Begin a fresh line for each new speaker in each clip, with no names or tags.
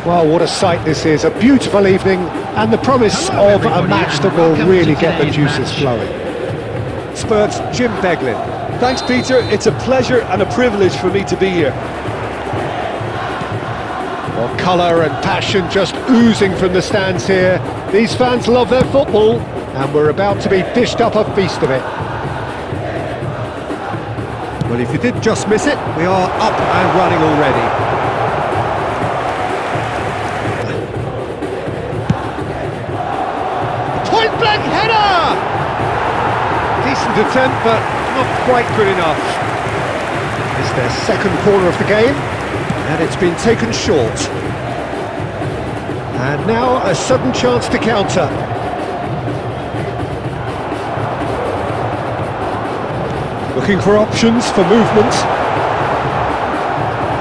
Well, what a sight this is, a beautiful evening and the promise of a match that will really get the juices flowing.
Experts Jim Beglin. Thanks, Peter. It's a pleasure and a privilege for me to be here.
Well, colour and passion just oozing from the stands here. These fans love their football and we're about to be dished up a feast of it.
Well, if you did just miss it, we are up and running already.
Point-blank header! Decent attempt, but not quite good enough. It's their second corner of the game, and it's been taken short. And now a sudden chance to counter. Looking for options for movement.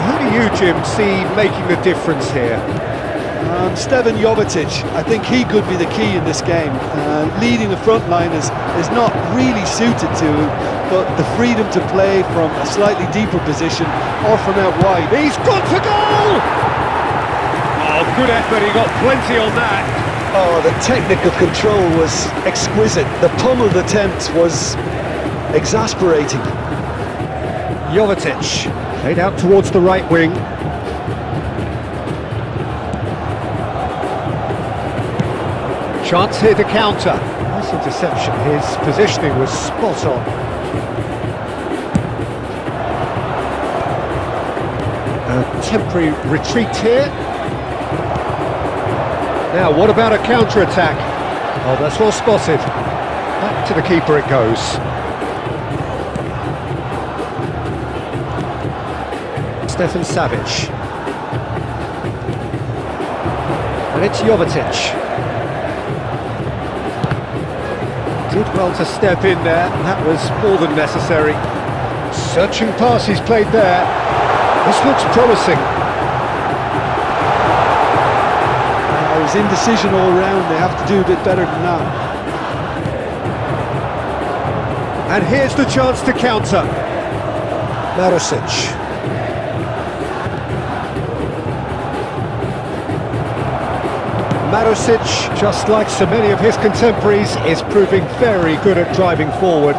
Who do you, Jim, see making the difference here?
Stevan Jovetic. I think he could be the key in this game. Leading the front line is not really suited to him, but the freedom to play from a slightly deeper position or from out wide.
He's gone for goal! Oh, good effort, he got plenty on that.
Oh, the technical control was exquisite. The pummeled attempt was exasperating.
Jovetic, played out towards the right wing. Chance here to counter. Nice interception, his positioning was spot on. A temporary retreat here. Now, what about a counter-attack? Oh, that's well spotted. Back to the keeper it goes. Stefan Savic. And it's Jovetic. Did well to step in there, that was more than necessary. Searching pass he's played there. This looks promising.
It was indecision all round, they have to do a bit better than that.
And here's the chance to counter. Marusic. Marusic, just like so many of his contemporaries, is proving very good at driving forward.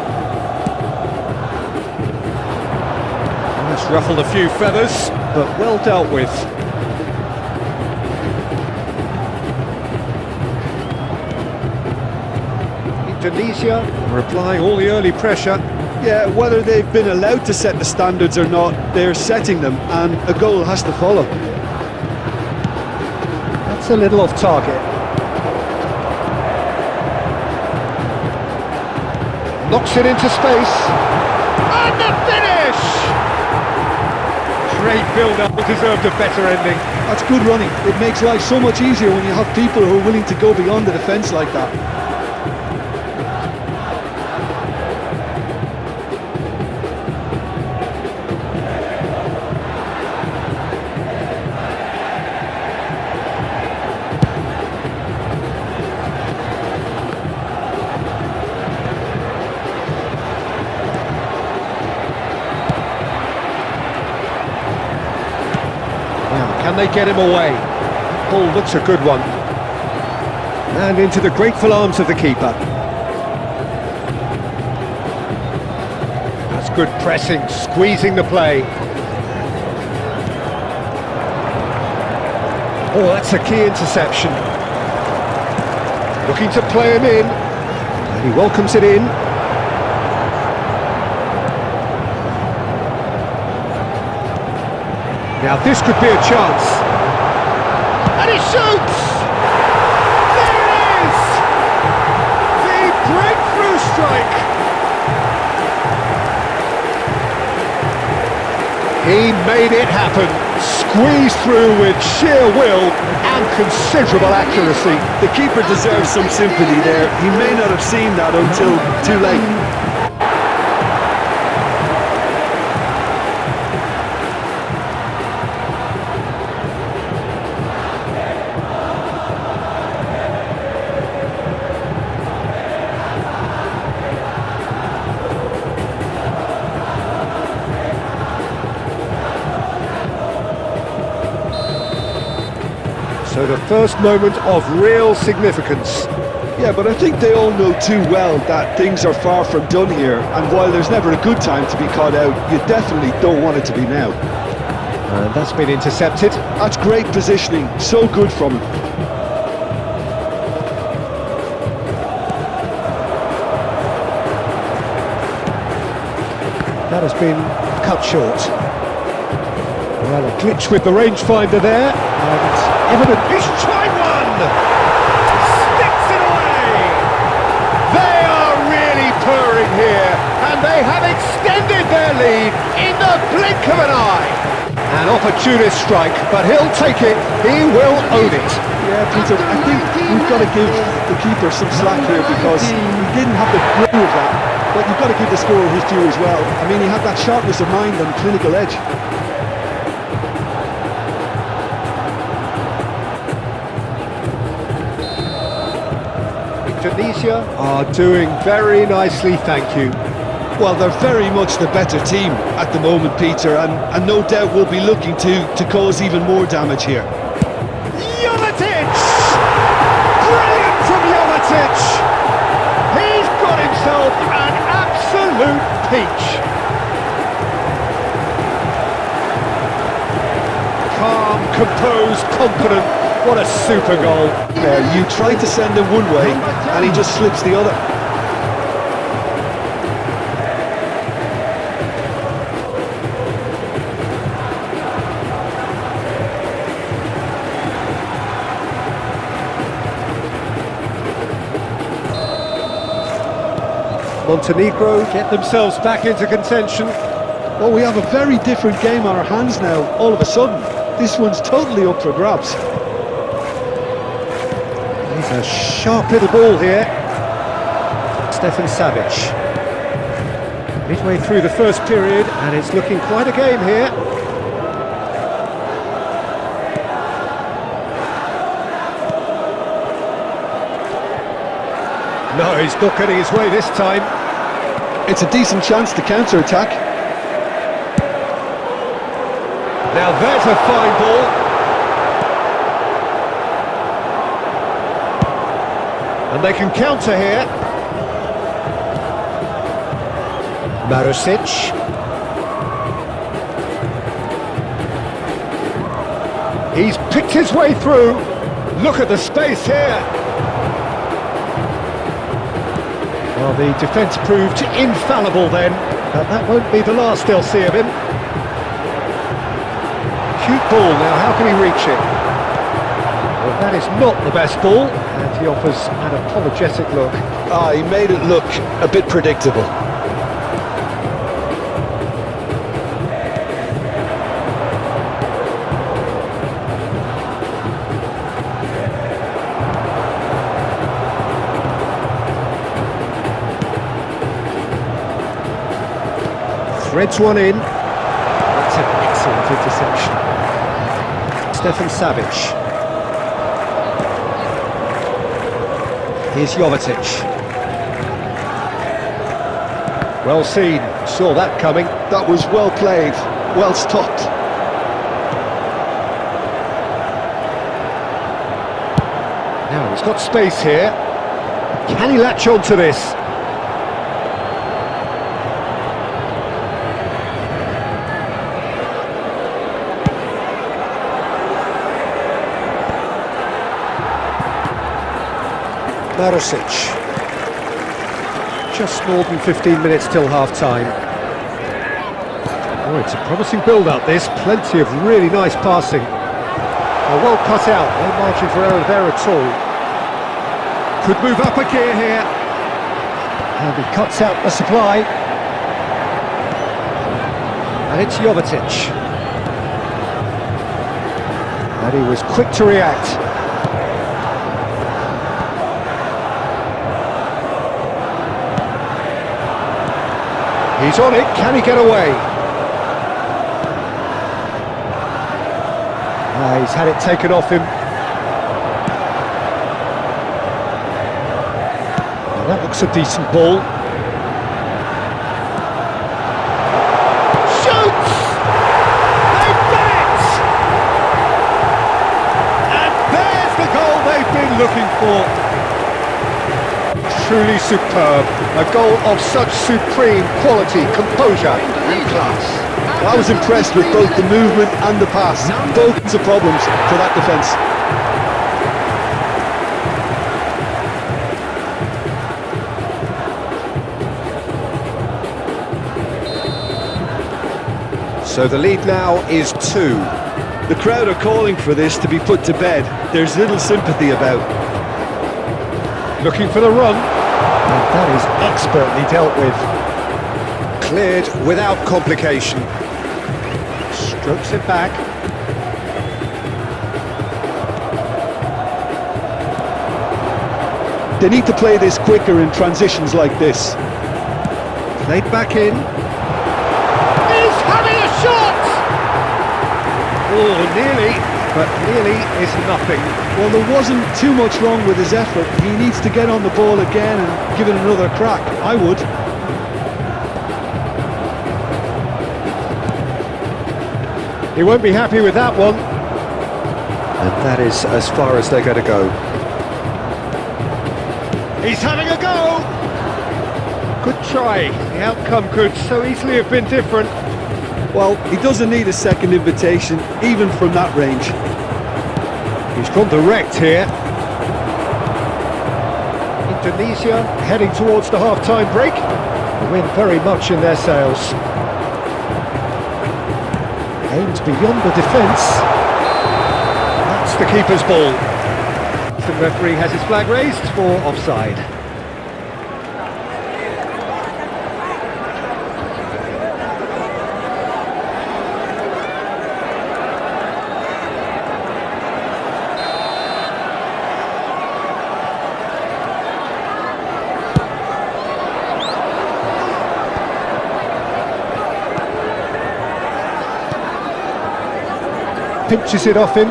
That's ruffled a few feathers, but well dealt with. Indonesia are applying all the early pressure.
Yeah, whether they've been allowed to set the standards or not, they're setting them, and a goal has to follow.
That's a little off target. Knocks it into space. And the finish! Great build-up, deserved a better ending.
That's good running. It makes life so much easier when you have people who are willing to go beyond the defence like that.
Can they get him away? Ball looks a good one. And into the grateful arms of the keeper. That's good pressing, squeezing the play. Oh, that's a key interception. Looking to play him in. And he welcomes it in. Now this could be a chance. And he shoots! There it is! The breakthrough strike! He made it happen. Squeezed through with sheer will and considerable accuracy.
The keeper deserves some sympathy there. He may not have seen that until too late.
So the first moment of real significance.
Yeah, but I think they all know too well that things are far from done here, and while there's never a good time to be caught out, you definitely don't want it to be now.
And that's been intercepted.
That's great positioning, so good from him.
That has been cut short. Well, a glitch with the rangefinder there, and evident. He's tried one! Sticks it away! They are really purring here, and they have extended their lead in the blink of an eye. An opportunist strike, but he'll take it, he will own it.
Yeah, Peter, I think we've got to give the keeper some slack here because he didn't have the bring of that, but you've got to give the scorer his due as well. I mean, he had that sharpness of mind and clinical edge.
Indonesia are doing very nicely, thank you.
Well, they're very much the better team at the moment, Peter, and no doubt will be looking to cause even more damage here.
Jovetic! Brilliant from Jovetic! He's got himself an absolute peach. Calm, composed, confident. What a super goal.
You try to send him one way, and he just slips the other.
Montenegro get themselves back into contention.
Well, we have a very different game on our hands now, all of a sudden. This one's totally up for grabs.
He's a sharp little ball here. Stefan Savic. Midway through the first period, and it's looking quite a game here. No, he's not getting his way this time.
It's a decent chance to counter-attack.
Now there's a fine ball. And they can counter here. Marusic. He's picked his way through. Look at the space here. Well, the defence proved infallible then, but that won't be the last they'll see of him. Cute ball now, how can he reach it? Well, that is not the best ball, and he offers an apologetic look.
He made it look a bit predictable.
Threads one in. That's an excellent interception. Stefan Savic. Here's Jovetic. Well seen, saw that coming.
That was well played, well stopped.
Now he's got space here. Can he latch on to this? Marusic. Just more than 15 minutes till half-time. Oh, it's a promising build-up this, plenty of really nice passing. Well cut out, no margin for error there at all. Could move up a gear here. And he cuts out the supply. And it's Jovetic. And he was quick to react. He's on it, can he get away? He's had it taken off him. Now that looks a decent ball. Shoots! They've done it! And there looking for. Truly superb. A goal of such supreme quality, composure and class.
I was impressed with both the movement and the pass. Both the problems for that defence.
So the lead now is 2.
The crowd are calling for this to be put to bed. There's little sympathy about.
Looking for the run. And that is expertly dealt with. Cleared without complication. Strokes it back.
They need to play this quicker in transitions like this.
Played back in. He's having a shot! Oh, nearly, but nearly is nothing.
Well, there wasn't too much wrong with his effort. He needs to get on the ball again and give it another crack. I would.
He won't be happy with that one. And that is as far as they're going to go. He's having a go! Good try. The outcome could so easily have been different.
Well, he doesn't need a second invitation, even from that range.
He's gone direct here. Indonesia heading towards the half-time break. The wind very much in their sails. Aimed beyond the defence. That's the keeper's ball. The referee has his flag raised for offside. Pinches it off him.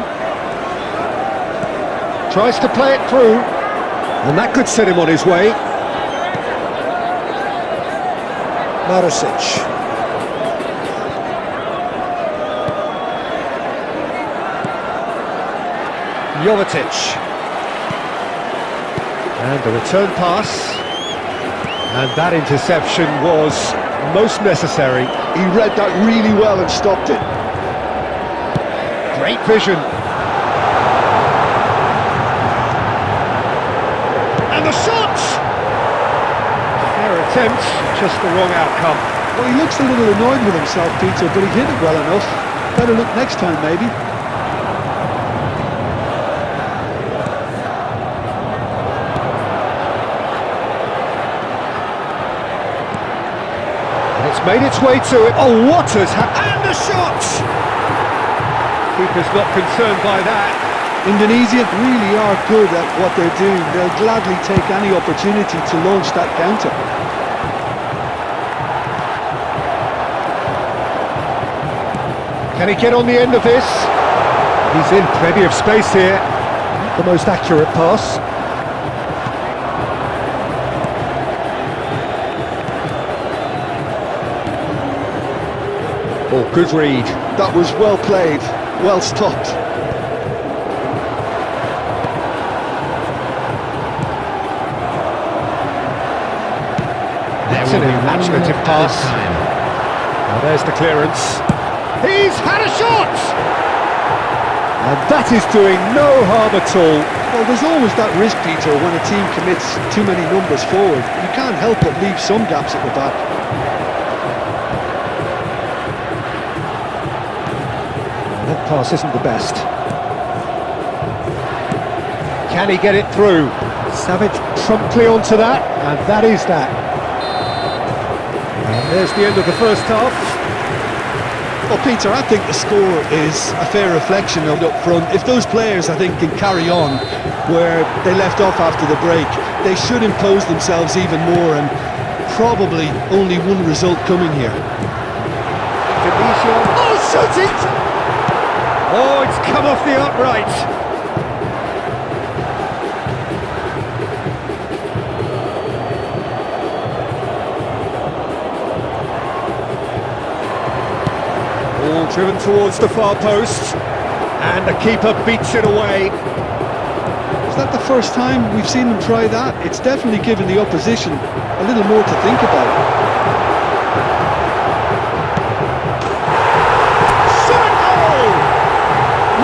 Tries to play it through. And that could set him on his way. Marosic. Jovetic. And the return pass. And that interception was most necessary.
He read that really well and stopped it.
Great vision. And the shot! Fair attempt, just the wrong outcome.
Well, he looks a little annoyed with himself, Peter, but he hit it well enough. Better look next time, maybe.
And it's made its way to it. Oh, what has happened? And the shot! Keeper's not concerned by that.
Indonesia really are good at what they're doing. They'll gladly take any opportunity to launch that counter.
Can he get on the end of this? He's in plenty of space here. The most accurate pass. Oh, good read.
That was well played, well stopped.
That's an imaginative pass. Now there's the clearance. He's had a shot! And that is doing no harm at all.
Well, there's always that risk, Peter, when a team commits too many numbers forward. You can't help but leave some gaps at the back.
That pass isn't the best. Can he get it through? Savage promptly onto that, and that is that. And there's the end of the first half.
Well, Peter, I think the score is a fair reflection of up front. If those players, I think, can carry on where they left off after the break, they should impose themselves even more, and probably only one result coming here.
Indonesia. Oh, shoot it! Oh, it's come off the upright. Ball driven towards the far post, and the keeper beats it away.
Is that the first time we've seen them try that? It's definitely given the opposition a little more to think about.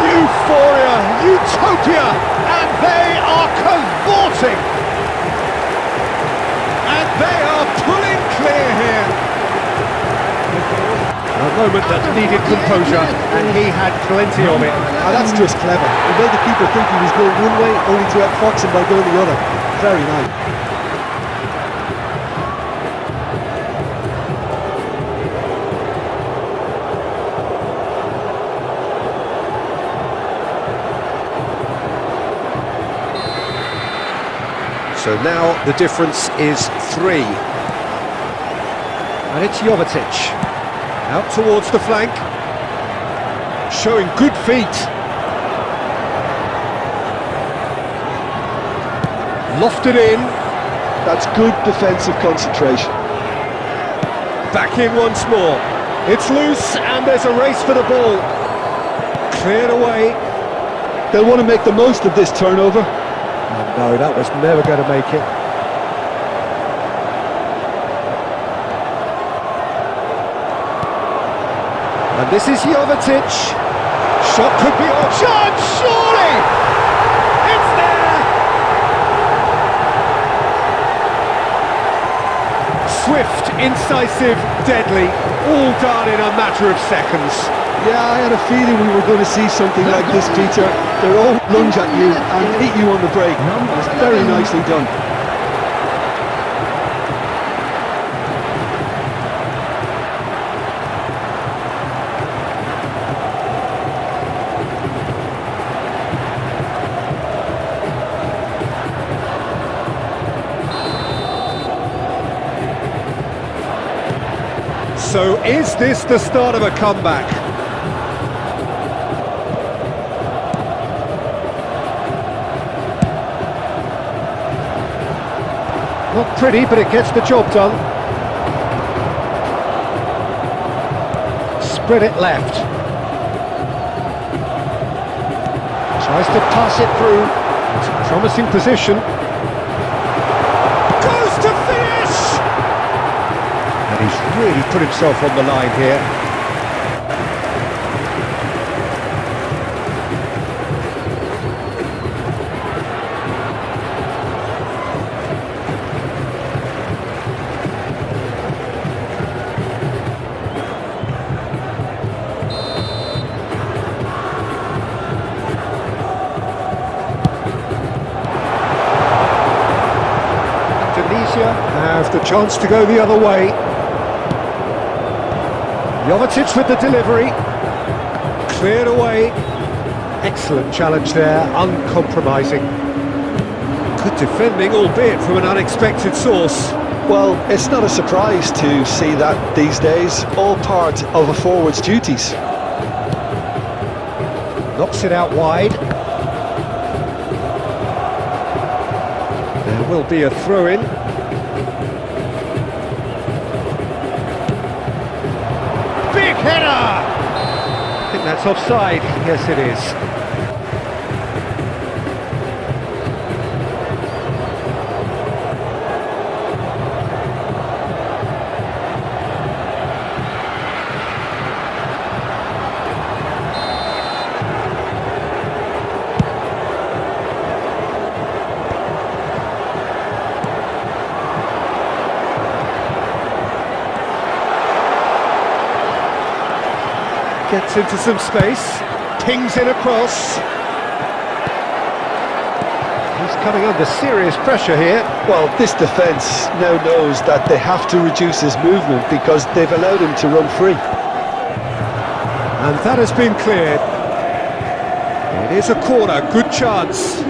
Euphoria, utopia, and they are cavorting. And they are pulling clear here. A moment that needed composure, and he had plenty of it.
Oh, that's just clever. He made the keeper think he was going one way, only to outfox him by going the other. Very nice.
So now the difference is 3. And it's Jovetic. Out towards the flank. Showing good feet. Lofted in.
That's good defensive concentration.
Back in once more. It's loose and there's a race for the ball. Cleared away.
They'll want to make the most of this turnover.
Oh, no, that was never going to make it. And this is Jovetic. Shot could be on. Shot, surely! It's there! Swift, incisive, deadly, all done in a matter of seconds.
Yeah, I had a feeling we were going to see something like this, Peter. They're all lunge at you and hit you on the break. It's very nicely done.
So is this the start of a comeback? Not pretty, but it gets the job done. Spread it left. Tries to pass it through. It's a promising position. Goes to finish! And he's really put himself on the line here. Indonesia have the chance to go the other way. Jovetic with the delivery. Cleared away. Excellent challenge there, uncompromising. Good defending, albeit from an unexpected source.
Well, it's not a surprise to see that these days, all part of a forward's duties.
Knocks it out wide. There will be a throw-in. Big header! I think that's offside. Yes, it is. Gets into some space, pings in across. He's coming under serious pressure here.
Well, this defence now knows that they have to reduce his movement because they've allowed him to run free.
And that has been cleared. It is a corner, good chance.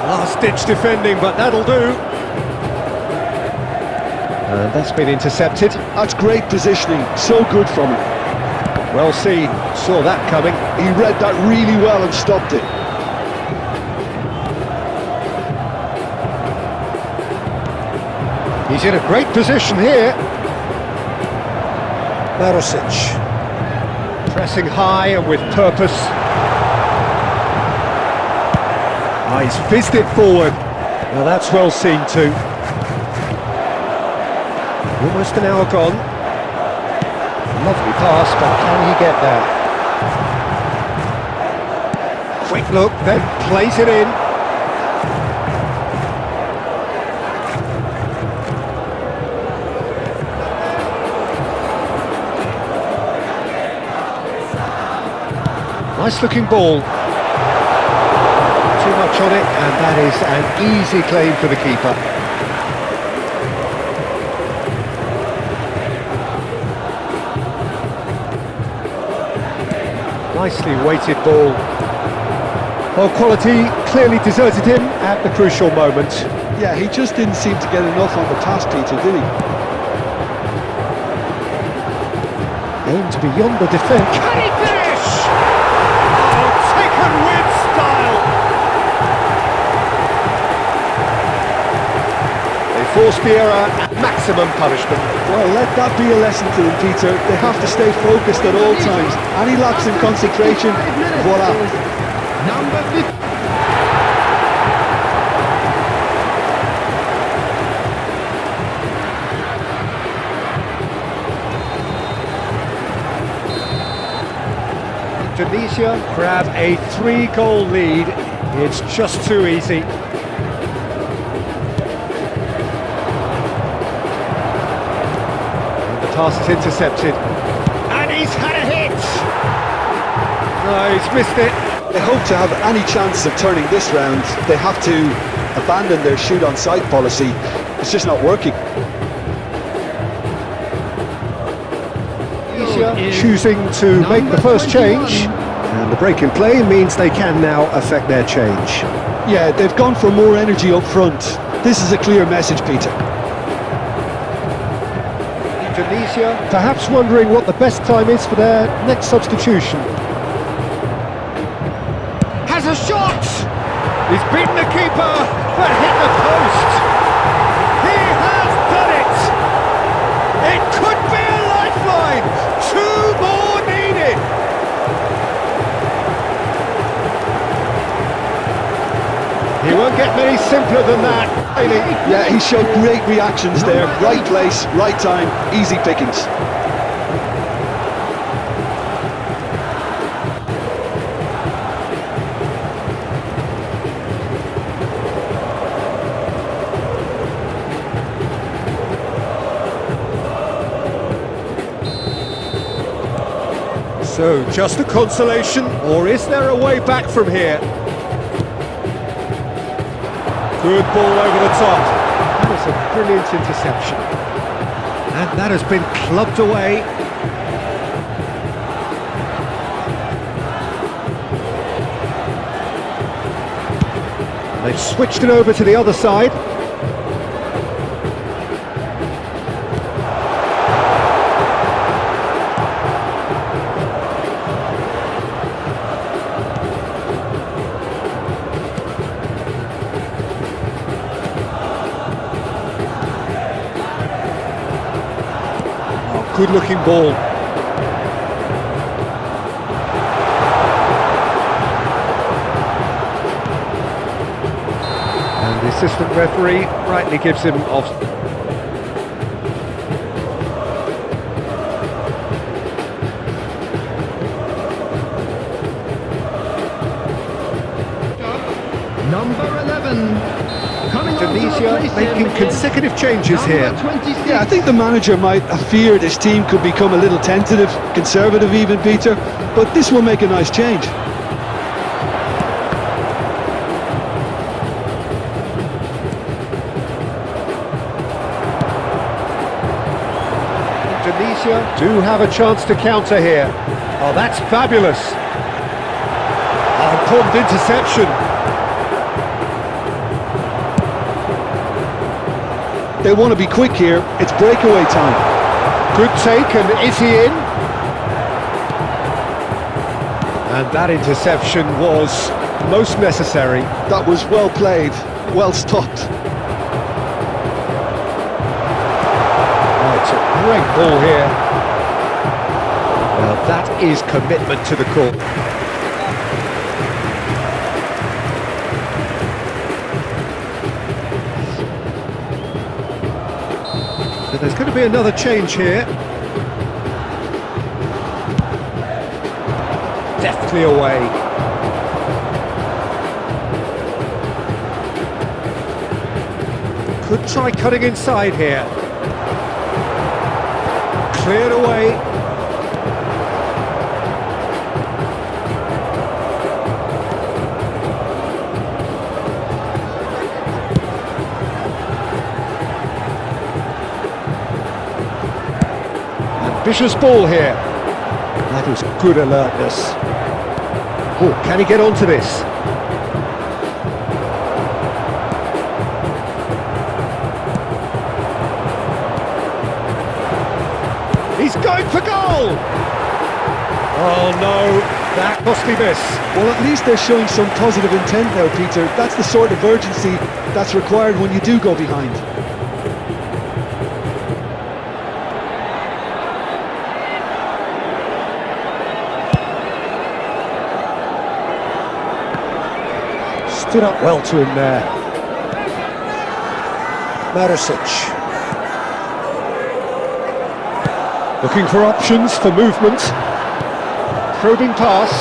Last-ditch defending, but that'll do. And that's been intercepted.
That's great positioning, so good from him.
Well seen, saw that coming.
He read that really well and stopped it.
He's in a great position here. Pressing high and with purpose. Ah, he's fizzed it forward. Now that's well seen too. Almost an hour gone. Lovely pass, but can he get there? Quick look, then plays it in. Nice looking ball. Too much on it, and that is an easy claim for the keeper. Nicely weighted ball. Well, quality clearly deserted him at the crucial moment.
Yeah, he just didn't seem to get enough on the pass, Peter, did he?
Aimed beyond the defence. Can he finish? Oh, taken with style. They forced the error at maximum punishment.
Well, let that be a lesson to them, Peter. They have to stay focused at all times. Any lapse in concentration, voila.
Number 50.
Indonesia grab a 3-goal lead. It's just too easy. And the pass is intercepted. And he's had a hit! No, he's missed it.
They hope to have any chance of turning this round. They have to abandon their shoot-on-sight policy. It's just not working.
Choosing to make the first change, and the break in play means they can now affect their change.
Yeah, they've gone for more energy up front. This is a clear message, Peter.
Indonesia perhaps wondering what the best time is for their next substitution. Has a shot! He's beaten the keeper, but hit the post! He has done it! It could be a lifeline! 2 more needed! He won't get many simpler than that.
Yeah, he showed great reactions there. Right place, right time, easy pickings.
So, just a consolation, or is there a way back from here? Good ball over the top. That was a brilliant interception. And that has been clubbed away. They've switched it over to the other side. Good looking ball. And the assistant referee rightly gives him off.
Number 11.
Indonesia making consecutive changes here.
Yeah, I think the manager might have feared his team could become a little tentative, conservative even, Peter, but this will make a nice change.
Indonesia do have a chance to counter here. Oh, that's fabulous. Oh, important interception.
They want to be quick here. It's breakaway time.
Good take, and is he in? And that interception was most necessary.
That was well played, well stopped.
Oh, it's a great ball here. that is commitment to the court. So there's going to be another change here. Deftly away. Could try cutting inside here. Cleared away. Ambitious ball here. That is good alertness. Oh, can he get onto this? He's going for goal! Oh no, that must be miss.
Well, at least they're showing some positive intent now, Peter. That's the sort of urgency that's required when you do go behind.
Stood up well to him there. Marisic. Looking for options for movement. Probing pass.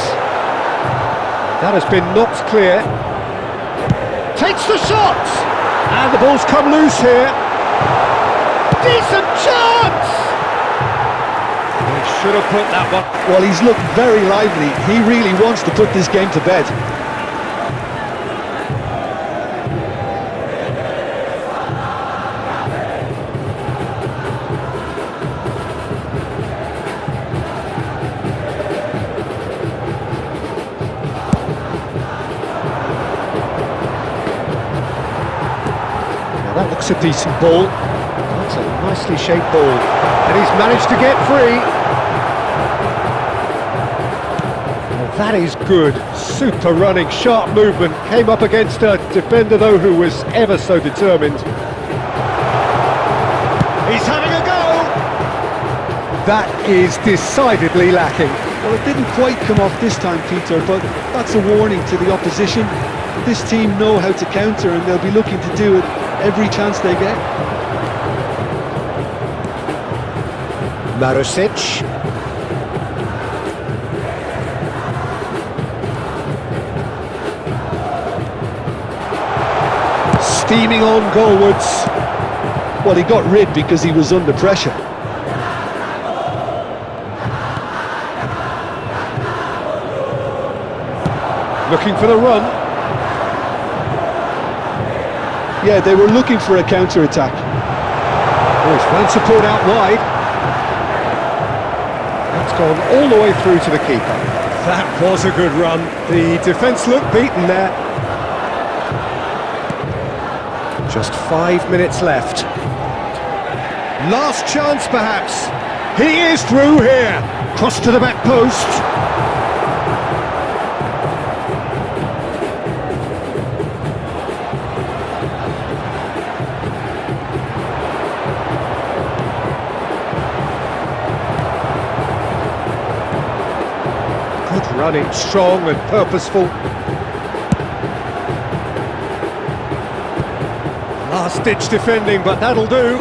That has been knocked clear. Takes the shot! And the ball's come loose here. Decent chance! He should have put that one.
Well, he's looked very lively. He really wants to put this game to bed.
That looks a decent ball. That's a nicely shaped ball. And he's managed to get free. Well, that is good. Super running, sharp movement. Came up against a defender, though, who was ever so determined. He's having a go! That is decidedly lacking.
Well, it didn't quite come off this time, Peter, but that's a warning to the opposition. This team know how to counter, and they'll be looking to do it every chance they get.
Marisic. Steaming on goalwards.
Well, he got rid because he was under pressure.
Looking for the run.
Yeah, they were looking for a counter-attack.
Oh, he's found support out wide. That's gone all the way through to the keeper. That was a good run. The defence looked beaten there. Just 5 minutes left. Last chance, perhaps. He is through here. Cross to the back post. Good running, strong and purposeful. Last-ditch defending, but that'll do.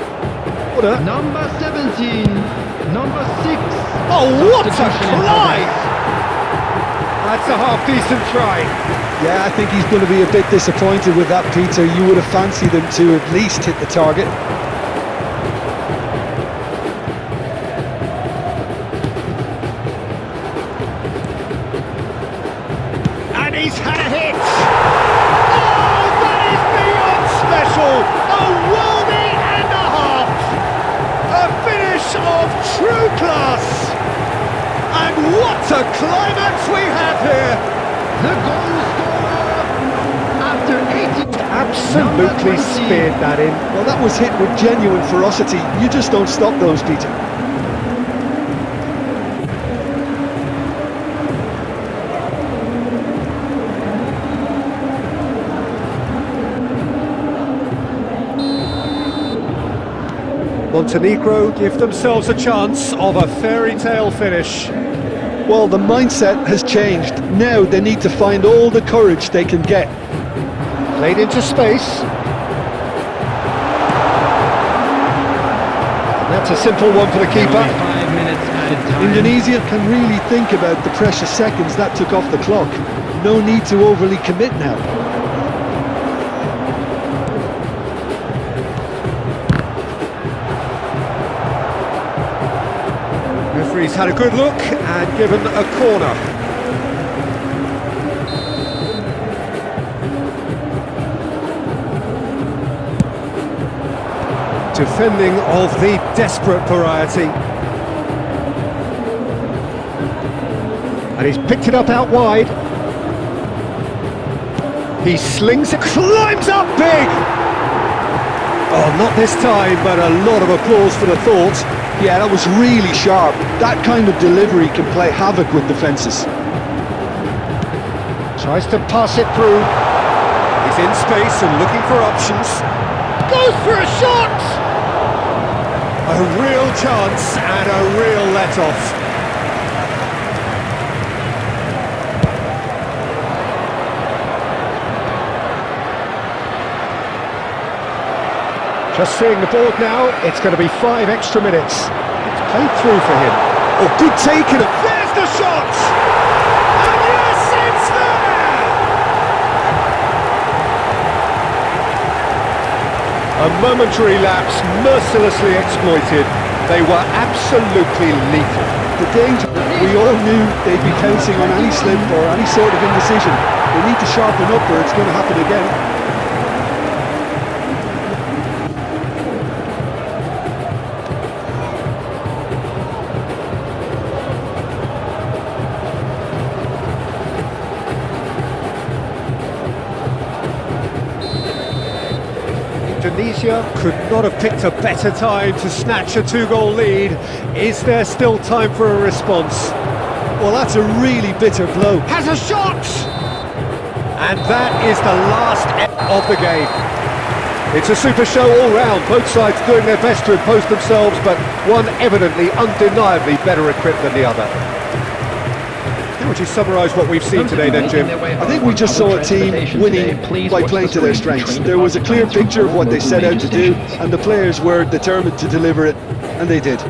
What a...
Number 17, number 6.
Oh, what a
Substitution in
climb!
progress.
That's a half-decent try.
Yeah, I think he's going to be a bit disappointed with that, Peter. You would have fancied him to at least hit the target.
And he's had a hit! Oh, that is beyond special! A worldie and a half! A finish of true class! And what a climax we have here!
The goal scorer after 80.
Absolutely speared that in.
Well, that was hit with genuine ferocity. You just don't stop those, Peter.
Montenegro give themselves a chance of a fairy tale finish.
Well, the mindset has changed. Now they need to find all the courage they can get.
Played into space. And that's a simple one for the keeper.
5 minutes added time.
Indonesia can really think about the precious seconds that took off the clock. No need to overly commit now.
Referee's had a good look and given a corner. Defending of the desperate variety. And he's picked it up out wide. He slings it, climbs up big! Oh, not this time, but a lot of applause for the thought.
Yeah, that was really sharp. That kind of delivery can play havoc with defences.
Tries to pass it through. He's in space and looking for options. Goes for a shot! A real chance and a real let-off. Just seeing the board now, it's going to be 5 extra minutes. It's played through for him.
Oh, good taking it.
There's the shot! And yes, it's there! A momentary lapse, mercilessly exploited. They were absolutely lethal.
The danger, we all knew they'd be pouncing on any slip or any sort of indecision. They need to sharpen up or it's going to happen again.
Indonesia could not have picked a better time to snatch a 2-goal lead. Is there still time for a response?
Well, that's a really bitter blow.
Has a shot! And that is the last of the game. It's a super show all round, both sides doing their best to impose themselves, but one evidently, undeniably better equipped than the other. How would you summarise what we've seen today then, Jim?
I think we just saw a team winning by playing to their strengths. There was a clear picture of what they set out to do, and the players were determined to deliver it, and they did.